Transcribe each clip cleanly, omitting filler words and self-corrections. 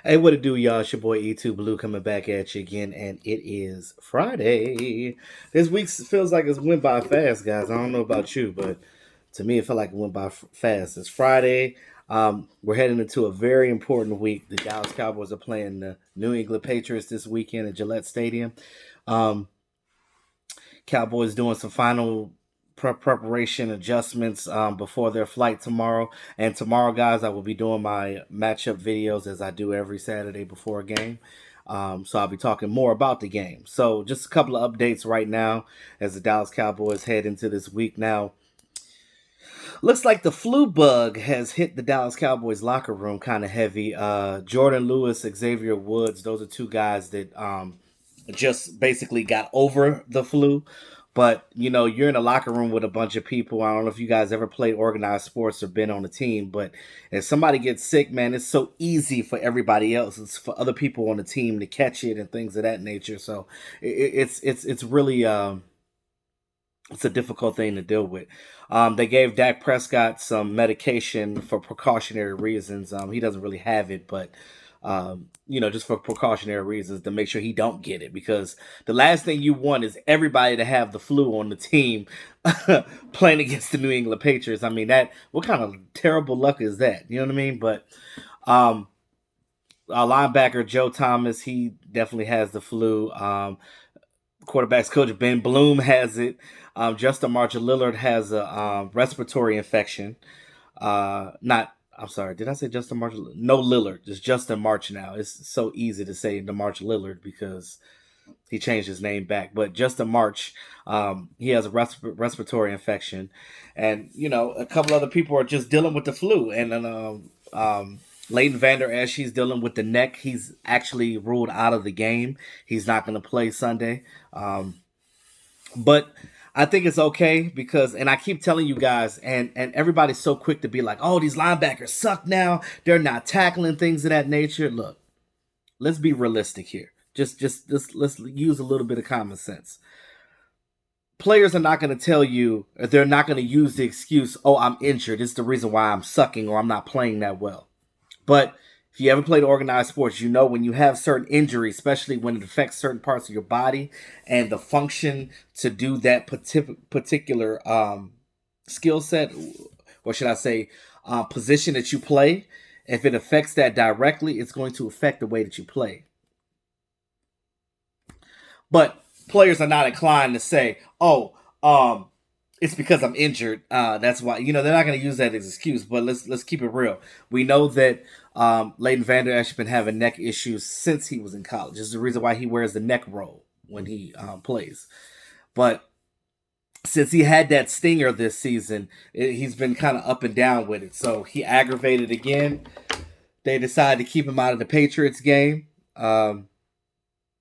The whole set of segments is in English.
Hey, what it do, y'all? It's your boy E2 Blue coming back at you again, and it is Friday. This week feels like it's went by fast, guys. I don't know about you, but to me, it felt like it went by fast. It's Friday. We're heading into a very important week. The Dallas Cowboys are playing the New England Patriots this weekend at Gillette Stadium. Um, Cowboys doing some final preparation adjustments before their flight tomorrow. And tomorrow, guys, I will be doing my matchup videos as I do every Saturday before a game. So I'll be talking more about the game. So just a couple of updates right now as the Dallas Cowboys head into this week. Now, looks like the flu bug has hit the Dallas Cowboys locker room kind of heavy. Jordan Lewis, Xavier Woods, those are two guys that just basically got over the flu. But you're in a locker room with a bunch of people. I don't know if you guys ever played organized sports or been on a team, but if somebody gets sick, man, it's so easy for everybody else. It's for other people on the team to catch it and things of that nature. So it's really it's a difficult thing to deal with. They gave Dak Prescott some medication for precautionary reasons. He doesn't really have it, but just for precautionary reasons to make sure he don't get it. Because the last thing you want is everybody to have the flu on the team playing against the New England Patriots. I mean, that what kind of terrible luck is that? You know what I mean? But our linebacker Joe Thomas, he definitely has the flu. Quarterbacks coach Ben Bloom has it. Justin Marshall Lillard has a respiratory infection. Not, I'm sorry, did I say Justin Marshall? No, Lillard. It's Justin March now. It's so easy to say the March Lillard because he changed his name back. But Justin March, he has a respiratory infection, and a couple other people are just dealing with the flu, and then Leighton Vander Esch, he's dealing with the neck. He's actually ruled out of the game. He's not going to play Sunday. But I think it's okay because, and I keep telling you guys, and everybody's so quick to be like, oh, these linebackers suck now. They're not tackling things of that nature. Look, let's be realistic here. Just let's use a little bit of common sense. Players are not going to tell you, they're not going to use the excuse, oh, I'm injured. It's the reason why I'm sucking or I'm not playing that well. But if you ever played organized sports, you know when you have certain injuries, especially when it affects certain parts of your body and the function to do that particular skill set, or should I say, position that you play, if it affects that directly, it's going to affect the way that you play. But players are not inclined to say, "Oh, it's because I'm injured. That's why." They're not going to use that as an excuse. But let's keep it real. We know that Leighton Vander Esch has been having neck issues since he was in college. This is the reason why he wears the neck roll when he plays. But since he had that stinger this season, he's been kind of up and down with it. So he aggravated again. They decided to keep him out of the Patriots game.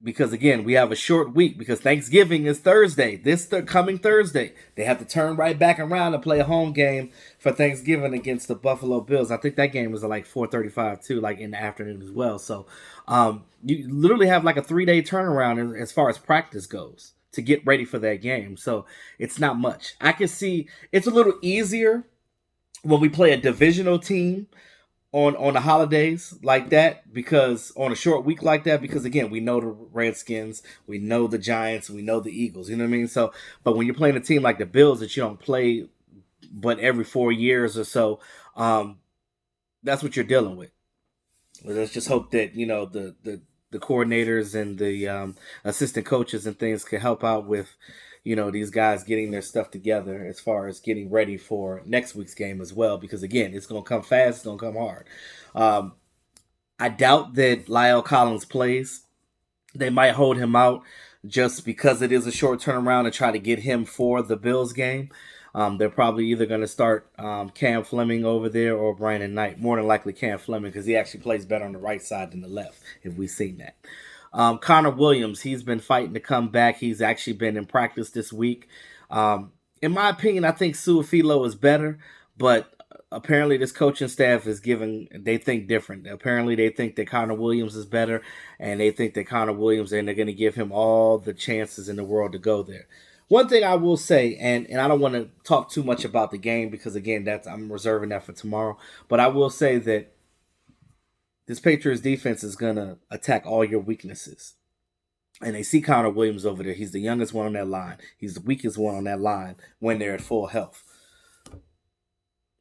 Because again, we have a short week because Thanksgiving is Thursday. This coming Thursday, they have to turn right back around and play a home game for Thanksgiving against the Buffalo Bills. I think that game was at like 4:35 too, like in the afternoon as well. So, you literally have like a 3-day turnaround as far as practice goes to get ready for that game. So it's not much. I can see it's a little easier when we play a divisional team on the holidays like that, because on a short week like that, because again, we know the Redskins, we know the Giants, we know the Eagles, you know what I mean? So but when you're playing a team like the Bills that you don't play but every 4 years or so, that's what you're dealing with. Let's just hope that the coordinators and the assistant coaches and things can help out with these guys getting their stuff together as far as getting ready for next week's game as well. Because again, it's going to come fast, it's going to come hard. Um, I doubt that Lyle Collins plays. They might hold him out just because it is a short turnaround and try to get him for the Bills game. They're probably either going to start Cam Fleming over there or Brandon Knight. More than likely Cam Fleming because he actually plays better on the right side than the left, if we've seen that. Connor Williams, he's been fighting to come back. He's actually been in practice this week. In my opinion, I think Suafilo is better, but apparently this coaching staff is they think different. Apparently they think that Connor Williams is better, and they think that Connor Williams, and they're going to give him all the chances in the world to go there. One thing I will say, and I don't want to talk too much about the game because again, that's I'm reserving that for tomorrow. But I will say that this Patriots defense is gonna attack all your weaknesses. And they see Connor Williams over there. He's the youngest one on that line. He's the weakest one on that line when they're at full health.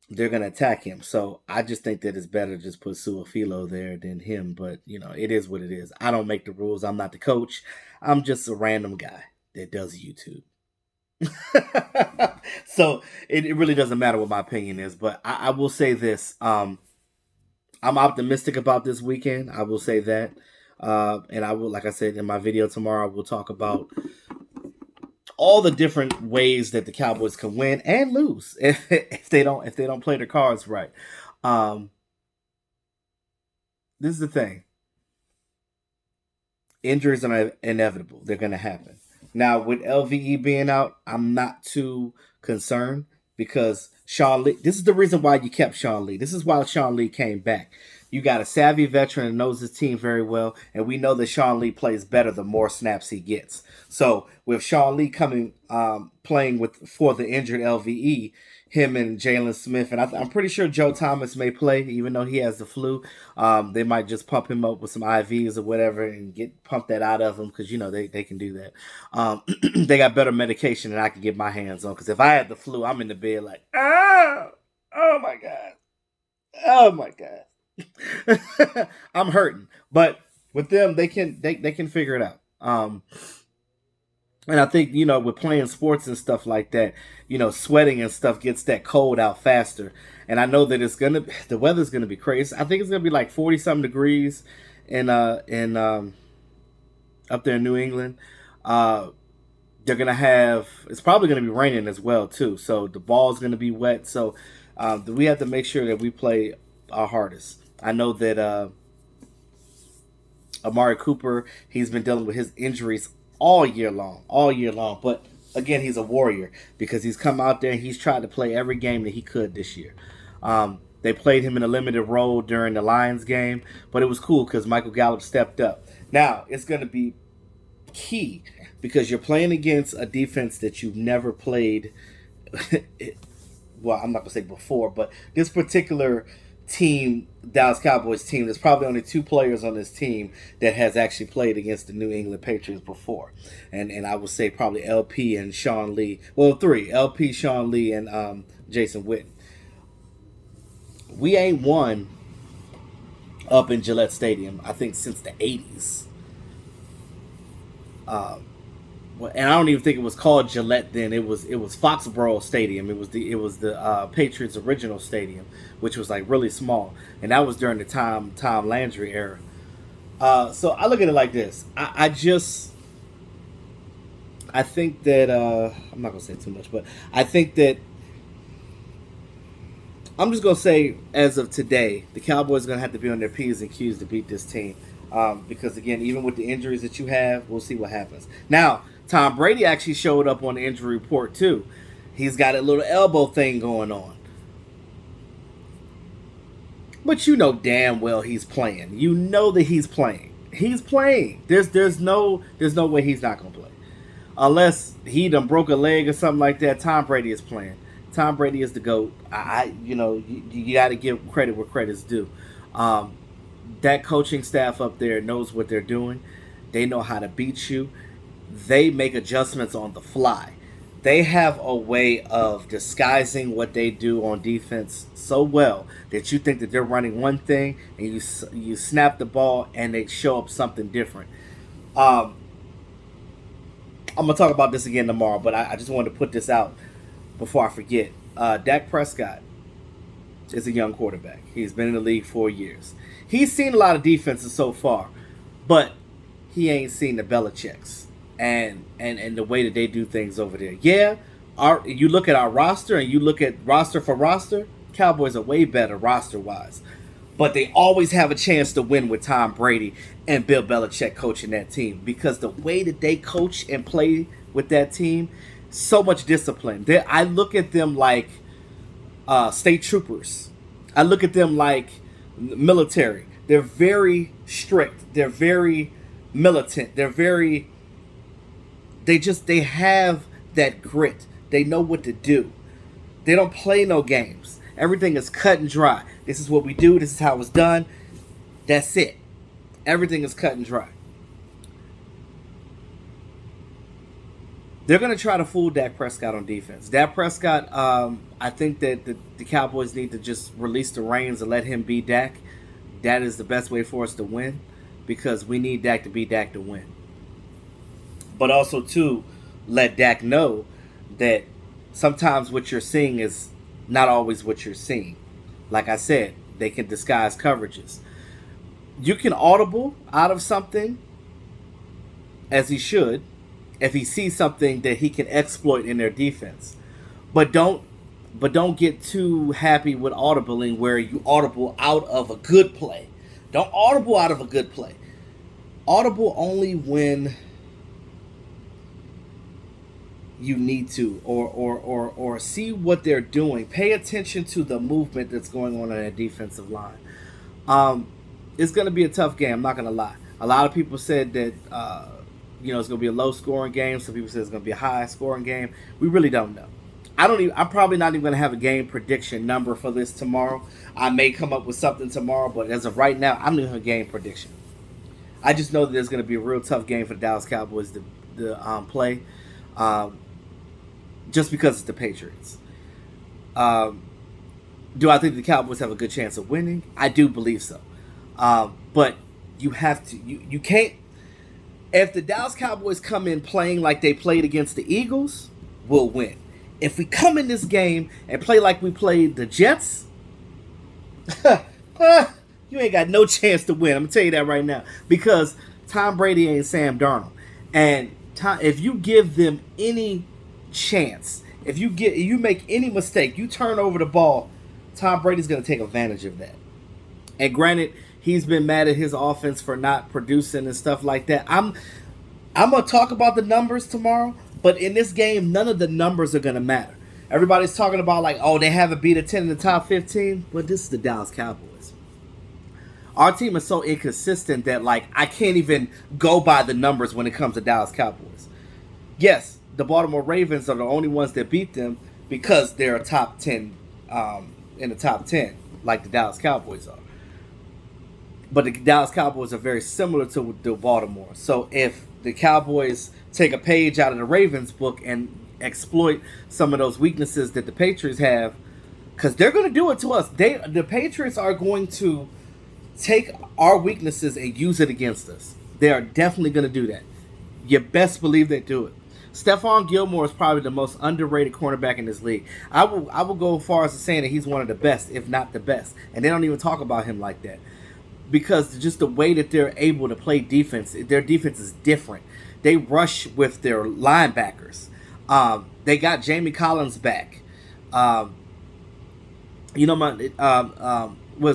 They're gonna attack him. So I just think that it's better to just put Suafilo there than him. But it is what it is. I don't make the rules. I'm not the coach. I'm just a random guy that does YouTube. So it really doesn't matter what my opinion is. But I will say this. I'm optimistic about this weekend. I will say that. And I will, like I said in my video tomorrow, we'll talk about all the different ways that the Cowboys can win and lose if they don't play their cards right. This is the thing. Injuries are inevitable. They're going to happen. Now, with LVE being out, I'm not too concerned because Sean Lee, this is the reason why you kept Sean Lee. This is why Sean Lee came back. You got a savvy veteran that knows his team very well, and we know that Sean Lee plays better the more snaps he gets. So with Sean Lee coming playing for the injured LVE, him and Jalen Smith, and I'm pretty sure Joe Thomas may play, even though he has the flu. They might just pump him up with some IVs or whatever and get pumped that out of him because they can do that. They got better medication than I can get my hands on because if I had the flu, I'm in the bed like, oh my god. I'm hurting, but with them, they can figure it out. And I think with playing sports and stuff like that, sweating and stuff gets that cold out faster. And I know that the weather's gonna be crazy. I think it's gonna be like 40-something degrees in up there in New England. They're gonna have it's probably gonna be raining as well too. So the ball's gonna be wet. So we have to make sure that we play our hardest. I know that Amari Cooper, he's been dealing with his injuries all year long. But again, he's a warrior because he's come out there and he's tried to play every game that he could this year. They played him in a limited role during the Lions game, but it was cool because Michael Gallup stepped up. Now, it's going to be key because you're playing against a defense that you've never played. Well, I'm not going to say before, but this particular team, Dallas Cowboys team, there's probably only 2 players on this team that has actually played against the New England Patriots before. And I would say probably LP and Sean Lee. Well, 3. LP, Sean Lee, and Jason Witten. We ain't won up in Gillette Stadium, I think, since the 80s. And I don't even think it was called Gillette then. It was Foxborough Stadium. It was the Patriots' original stadium, which was like really small, and that was during the Tom Landry era. So I look at it like this. I think that I'm not gonna say too much, but I think that I'm just gonna say as of today, the Cowboys are gonna have to be on their P's and Q's to beat this team. Because again, even with the injuries that you have, we'll see what happens. Now, Tom Brady actually showed up on the injury report too. He's got a little elbow thing going on. But you know damn well he's playing. You know that he's playing. He's playing. There's no way he's not gonna play. Unless he done broke a leg or something like that, Tom Brady is playing. Tom Brady is the GOAT. You got to give credit where credit's due. That coaching staff up there knows what they're doing. They know how to beat you. They make adjustments on the fly. They have a way of disguising what they do on defense so well that you think that they're running one thing and you snap the ball and they show up something different. I'm going to talk about this again tomorrow, but I just wanted to put this out before I forget. Dak Prescott is a young quarterback. He's been in the league 4 years. He's seen a lot of defenses so far, but he ain't seen the Belichick's and the way that they do things over there. Yeah, you look at our roster and you look at roster for roster, Cowboys are way better roster-wise. But they always have a chance to win with Tom Brady and Bill Belichick coaching that team because the way that they coach and play with that team, so much discipline. I look at them like state troopers. I look at them like military. They're very strict. They're very militant. They have that grit. They know what to do. They don't play no games. Everything is cut and dry. This is what we do. This is how it's done. That's it. Everything is cut and dry. They're going to try to fool Dak Prescott on defense. Dak Prescott, I think that the Cowboys need to just release the reins and let him be Dak. That is the best way for us to win because we need Dak to be Dak to win. But also, too, let Dak know that sometimes what you're seeing is not always what you're seeing. Like I said, they can disguise coverages. You can audible out of something, as he should, if he sees something that he can exploit in their defense. But don't get too happy with audibling where you audible out of a good play. Don't audible out of a good play. Audible only when you need to, or see what they're doing. Pay attention to the movement that's going on that defensive line. It's going to be a tough game. I'm not going to lie. A lot of people said that it's going to be a low-scoring game. Some people said it's going to be a high-scoring game. We really don't know. I'm probably not even going to have a game prediction number for this tomorrow. I may come up with something tomorrow, but as of right now, I'm not even a game prediction. I just know that there's going to be a real tough game for the Dallas Cowboys to play. Just because it's the Patriots. Do I think the Cowboys have a good chance of winning? I do believe so. But you have to, you can't, if the Dallas Cowboys come in playing like they played against the Eagles, we'll win. If we come in this game and play like we played the Jets, you ain't got no chance to win. I'm going to tell you that right now. Because Tom Brady ain't Sam Darnold. And if you give them any chance, if you make any mistake, you turn over the ball, Tom Brady's going to take advantage of that. And granted, he's been mad at his offense for not producing and stuff like that. I'm going to talk about the numbers tomorrow, but in this game, none of the numbers are going to matter. Everybody's talking about like, oh, they haven't beat a 10 in the top 15. But this is the Dallas Cowboys. Our team is so inconsistent that like I can't even go by the numbers when it comes to Dallas Cowboys. Yes, the Baltimore Ravens are the only ones that beat them because they're a top 10 in the top 10, like the Dallas Cowboys are. But the Dallas Cowboys are very similar to the Baltimore. So if the Cowboys take a page out of the Ravens book and exploit some of those weaknesses that the Patriots have, because they're going to do it to us. The Patriots are going to take our weaknesses and use it against us. They are definitely going to do that. You best believe they do it. Stephon Gilmore is probably the most underrated cornerback in this league. I will go as far as to saying that he's one of the best, if not the best. And they don't even talk about him like that. Because just the way that they're able to play defense, their defense is different. They rush with their linebackers. They got Jamie Collins back. What's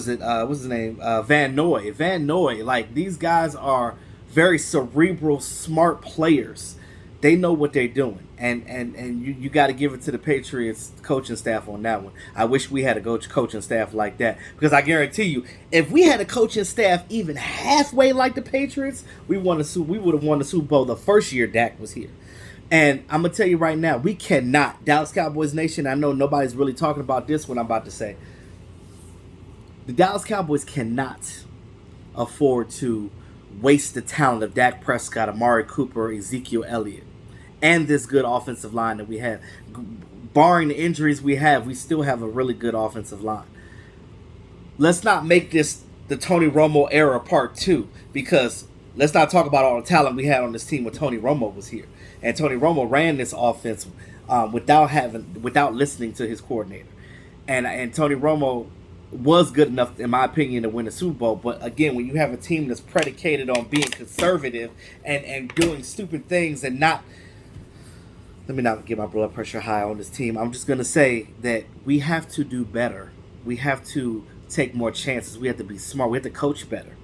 his name? Van Noy. Van Noy. Like, these guys are very cerebral, smart players. They know what they're doing. And you got to give it to the Patriots coaching staff on that one. I wish we had a coaching staff like that. Because I guarantee you, if we had a coaching staff even halfway like the Patriots, we would have won the Super Bowl the first year Dak was here. And I'm going to tell you right now, we cannot. Dallas Cowboys Nation, I know nobody's really talking about this, what I'm about to say. The Dallas Cowboys cannot afford to waste the talent of Dak Prescott, Amari Cooper, Ezekiel Elliott, and this good offensive line that we have. Barring the injuries we have, we still have a really good offensive line. Let's not make this the Tony Romo era part 2, because let's not talk about all the talent we had on this team when Tony Romo was here. And Tony Romo ran this offense without listening to his coordinator. And Tony Romo was good enough, in my opinion, to win the Super Bowl. But again, when you have a team that's predicated on being conservative and doing stupid things and not... Let me not get my blood pressure high on this team. I'm just going to say that we have to do better. We have to take more chances. We have to be smart. We have to coach better.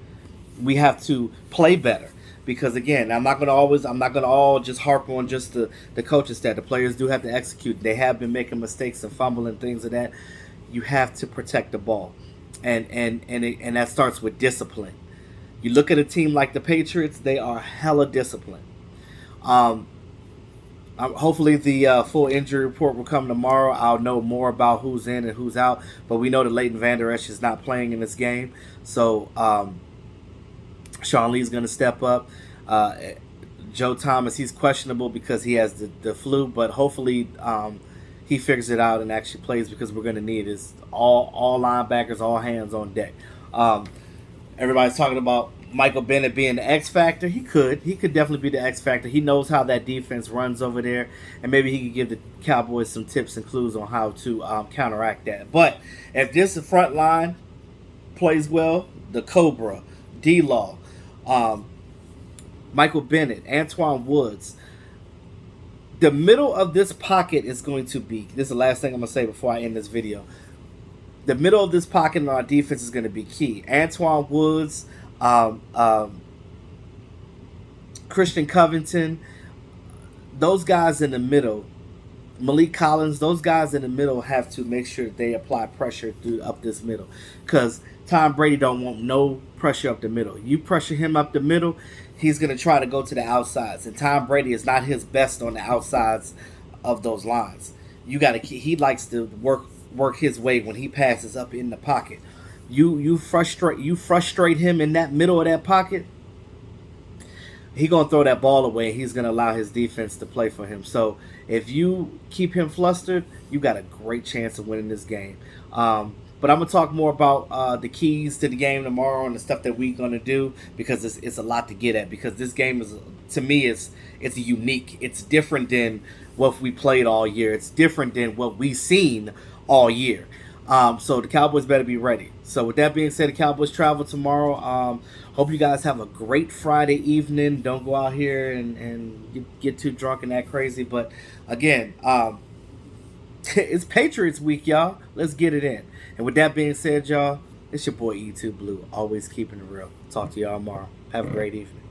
We have to play better. Because again, I'm not gonna all just harp on just the coaching staff. The players do have to execute. They have been making mistakes and fumbling things of that. You have to protect the ball, and that starts with discipline. You look at a team like the Patriots; they are hella disciplined. Hopefully, the full injury report will come tomorrow. I'll know more about who's in and who's out. But we know that Leighton Vander Esch is not playing in this game, so Sean Lee's going to step up. Uh, Joe Thomas, he's questionable because he has the flu, but hopefully he figures it out and actually plays because we're going to need is all linebackers, all hands on deck. Um, Everybody's talking about Michael Bennett being the X factor. He could definitely be the X factor. He knows how that defense runs over there, and maybe he could give the Cowboys some tips and clues on how to counteract that. But if this front line plays well, the Cobra, D Law, um, Michael Bennett, Antoine Woods, the middle of this pocket is going to be. This is the last thing I'm gonna say before I end this video. The middle of this pocket in our defense is going to be key. Antoine Woods, um, um, Christian Covington, those guys in the middle, Malik Collins, those guys in the middle have to make sure they apply pressure through up this middle, because Tom Brady don't want no pressure up the middle. You pressure him up the middle, he's going to try to go to the outsides, and Tom Brady is not his best on the outsides of those lines. You got to. He likes to work his way when he passes up in the pocket. You frustrate him in that middle of that pocket, he gonna throw that ball away. He's gonna allow his defense to play for him. So if you keep him flustered, you got a great chance of winning this game. But I'm gonna talk more about the keys to the game tomorrow and the stuff that we're gonna do, because it's a lot to get at. Because this game is, to me, it's unique. It's different than what we played all year. It's different than what we've seen all year. So the Cowboys better be ready. So with that being said, the Cowboys travel tomorrow. Hope you guys have a great Friday evening. Don't go out here and get too drunk and act crazy. But again, it's Patriots week, y'all. Let's get it in. And with that being said, y'all, it's your boy E2 Blue, always keeping it real. Talk to y'all tomorrow. Have a great evening.